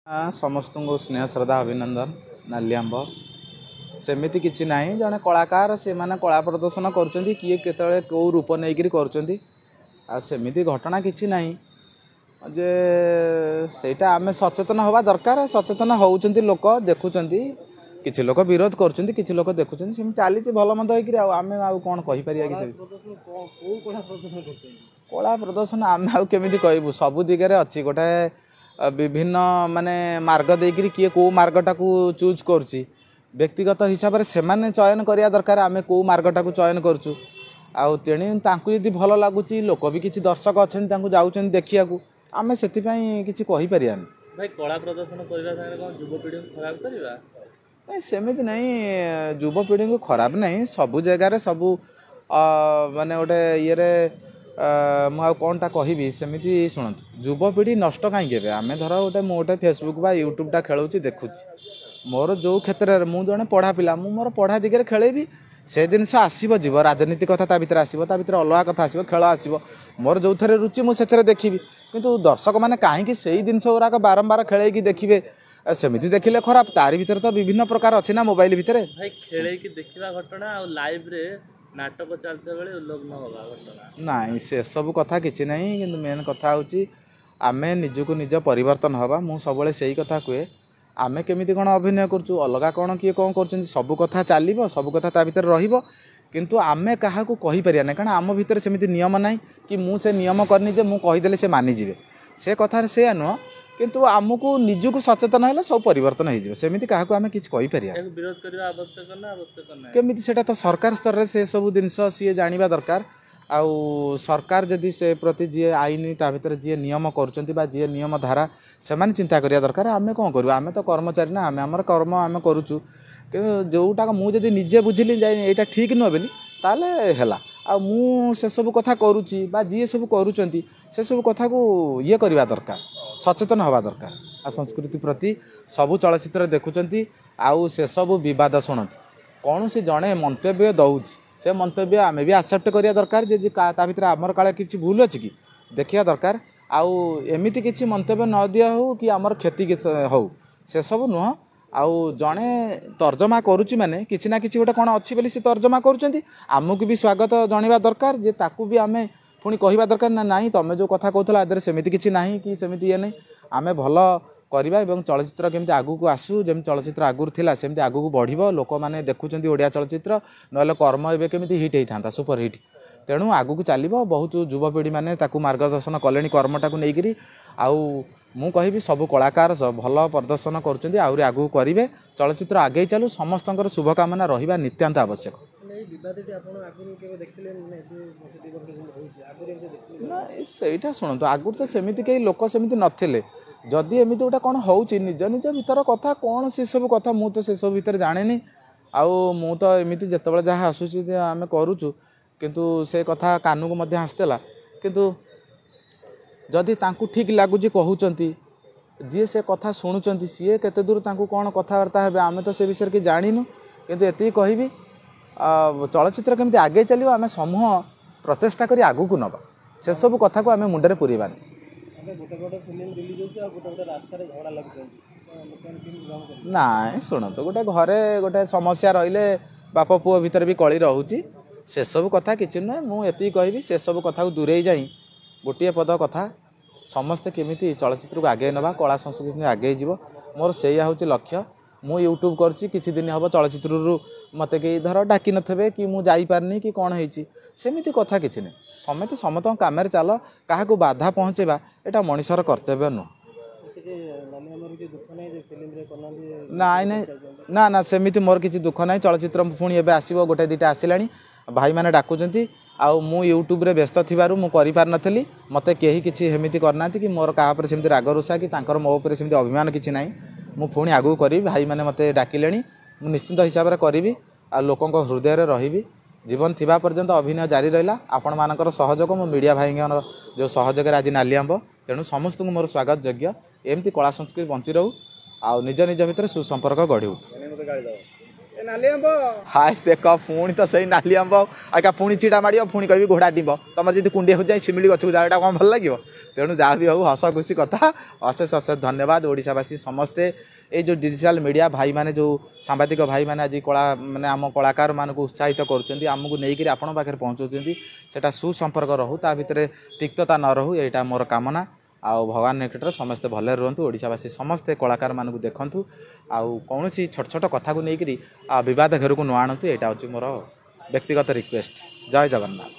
समस्त को स्नेह श्रद्धा अभिनंदन नालियांब सेमती किसी ना जड़े कलाकार से माने कला प्रदर्शन कर किए केतले कौ रूप नहीं करमती घटना किसी ना जे सेटा आम सचेतन हवा दरकार सचेतन होती लोक देखुं किसी लोक विरोध कर किसी लोक देखुं चली भल मंद होमें कौन कहीपर कला प्रदर्शन आम आमी कहूँ सबू दिगरे अच्छी गोटे विभिन्न माने मार्ग देकर किए कौ मार्गटा को चूज कर व्यक्तिगत हिसाब से माने चयन करिया दरकार आमे कौ मार्गटा को चयन करचु आउ तेणी तांकु यदि भल लगुच लोक भी किसी दर्शक अच्छा जाऊँ देखिया आमे से किसी कही परियानी भाई कला प्रदर्शन करने युवपीढ़ी खराब करवा नहीं सेमती नहीं युवपीढ़ी को खराब नहीं सबू जगार सबू माने गोटे ये कौनटा कहबी सेमती शुणु युवपीढ़ी नष्ट कहीं आम धर गोटे गोटे फेसबुक बा यूट्यूबटा खेलुची देखुची मोर जो क्षेत्र में जड़े पढ़ा पिला मोर पढ़ा दिगरे खेलेबी से जिनस आसब जीव राजनीति कथा भीतर आसो अलग कथा आसो खेल आसो मोर जो थे रुचि मुझे देखी किंतु दर्शक मैंने कहीं से जिनस गुराक बारंबार खेल देखिए सेमती देखिले खराब तारी भीतर तो विभिन्न प्रकार अच्छी ना मोबाइल भितर भाई खेल देखा घटना और लाइव रे नाटक चलते बेले उल्लग्न होगा घटना नाई से सब कथा किसी ना कि मेन कथा हूँ आम निजक निज परिवर्तन हवा मु सब से कथा कहे आमे केमिति कौन अभिनय करचु अलगा कौन किए कौन कर सब कथा चलो सब कथा ता भीतर रहिबो किंतु आमे कहा को कहि परिया ना कारण आम भीतर सेमिति नियम ना कि मु से नियम करनी जे मु कहीदेले से मानिजे से कथा से नुह किंतु आमको निजक सचेतन है सब परिवर्तन हो सेमिति क्या आम कि विरोध करने आवश्यक केमिति सेटा तो सरकार स्तर से सब जिनस सी जाना दरकार आउ सरकार जदि से प्रति जी आईन ता भीतर जी नियम कर जी नियम धारा से चिंता करिया दरकार आमे कौन करूँ आमे तो कर्मचारी ना आमे आमर कर्म आमे करूचु कि जोटा मुझे निजे बुझिली यहाँ ठीक नुह बोली ताले हैला आ मु से सब कथा करुच्ची बा जी सब करुँच से सब कथा को ये करवा दरकार सचेतन हवा दरकार आ संस्कृति प्रति सबू चलचित्र देखुंट आउ से सब विवाद शुणती कौन से जड़े मंतव्य दौच से मंतव्य आमे भी एक्सेप्ट करिया दरकार जे ता भीतर आमर काले किसी भूल अच्छी कि देखिया दरकार आउ एमिति किसी मंतव्य न दिया हो कि आमर क्षति हो से सब नुह आउ जड़े तर्जमा करुच्ची माने किसी ना किसी गोटे कौन अच्छी बोली से तर्जमा करुँच आमको भी स्वागत जनवा दरकार जे ताकू भी आमे पुणी कहवा दरकार ना नहीं तुम जो कथा कहला आदि सेमती किसी ना कि सेमती ये नहीं आमे भल करवा एवं चलचित्र केमती आगू को आसू जमी चलचित्र आगुरी थिला सेमती आगू को बढ़िबो लोक माने देखुचंती ओडिया चलचित्र नले कर्म एबे केमती हिट होता सुपर हिट तेणु आगू को चलो बहुत युवपीढ़ी मैंने मार्गदर्शन कले कर्मटा को लेकिन आउ मु कहि सब कलाकार भल प्रदर्शन कर आगू करेंगे चलचित्र आगे चलू समस्त शुभकामना रहा नित्यांत आवश्यक सहीटा शुणु आगुरी तो सेमती कई लोक सेमती नथिले जदि एमती गोटे कौन हो निज निज भीतर कथा कौन से सब कथा मु तो से सब भीतर जाने आउ मु तो एमती जिते जहाँ आसूँ आम करुचु किंतु से कथा कानू को मध्य आसला किंतु जदि तांकु ठीक लगुच कहते जी से कथा शुणुंट सी केते दूर तांकु कौन कथबार्ता है आम तो से विषय कि जानिनु किंतु एति कहबी चलचित्र केमती आगे चलो आम समूह प्रचेषा करी आगू को नवा से सब कथा को आम मुंडे पुरेबानी ना शुणु तो गोटे घरे गोटे समस्या रहिले बाप पुओ भीतर भी कली रोची से सब कथा किसी नुहे मुझे कहबी से सब कथा को दूरे जाई गोटे पद कथा समस्ते केमिति चलचित्र को आगे नवा कला संस्कृति आगे जीव मोर से हूँ लक्ष्य मु यूट्यूब करछि किछि दिन हम चलचित्र मत कई धर डाकी नथे कि मुझे जापारनी कि कौन होती सेमती कथा किसी नहीं समस्त समत कम चल क्या बाधा पहुँचेबा यहाँ मनीषर कर्तव्य नुह नाई ना ना सेमती मोर किसी दुख ना चलचित्र पुणी एवं आसो गोटे दुटा आसला भाई मैंने डाकुंट आउ मु यूट्यूब रे व्यस्त थिबारु मु करि पार नथली मते केही किछि हेमिति करना कि मोर कहा पर सेमति राग रुषा कि तांकर मो ऊपर सेमति अभिमान किछि नाही मु पुणी आगु करी भाई मैंने मते डाकिलेनी मु निश्चित हिसाब रे करिवि आ लोकंक हृदय रे रहिबि जीवन थिबा पर्यंत अभिनय जारी रहिला आपण मानकर सहयोग मो मीडिया भाई जो सहयोग रे आज नालियांब तेणु समस्त को मोर स्वागत योग्य एमती कला संस्कृति बंची रहू आ निज निज भितर सुसंपर्क गढ़ी हाय देख पुणी तो सही नाली आंब आज्ञा पुणी चिड़ा माड़ पुणी कह घोड़ा डिंब तुम जी कुंडे हो जाए शिमिली गच को जाए कौन भल लगे तेणु जहाँ भी हूँ हस खुशी कथा अशेष अशेष धन्यवाद ओडावासी समस्ते ये जो डिजिटल मीडिया भाई माने जो सांबादिक भाई माने आज कला माने आम कलाकार मान को उत्साहित करुँच नहीं आपण पाखे पहुँचाऊँच से सुसंपर्क रहू ता भितर तिक्तता न रहू यहाँ मोर कामना आउ भगवान निकट समस्ते भले रुहतु ओडावासी समस्ते कलाकार मान को देखूँ आउ कौन छोट छोट कथा को लेकर विवाद घर को न आणतु यहाँ हूँ मोर व्यक्तिगत रिक्वेस्ट जय जगन्नाथ।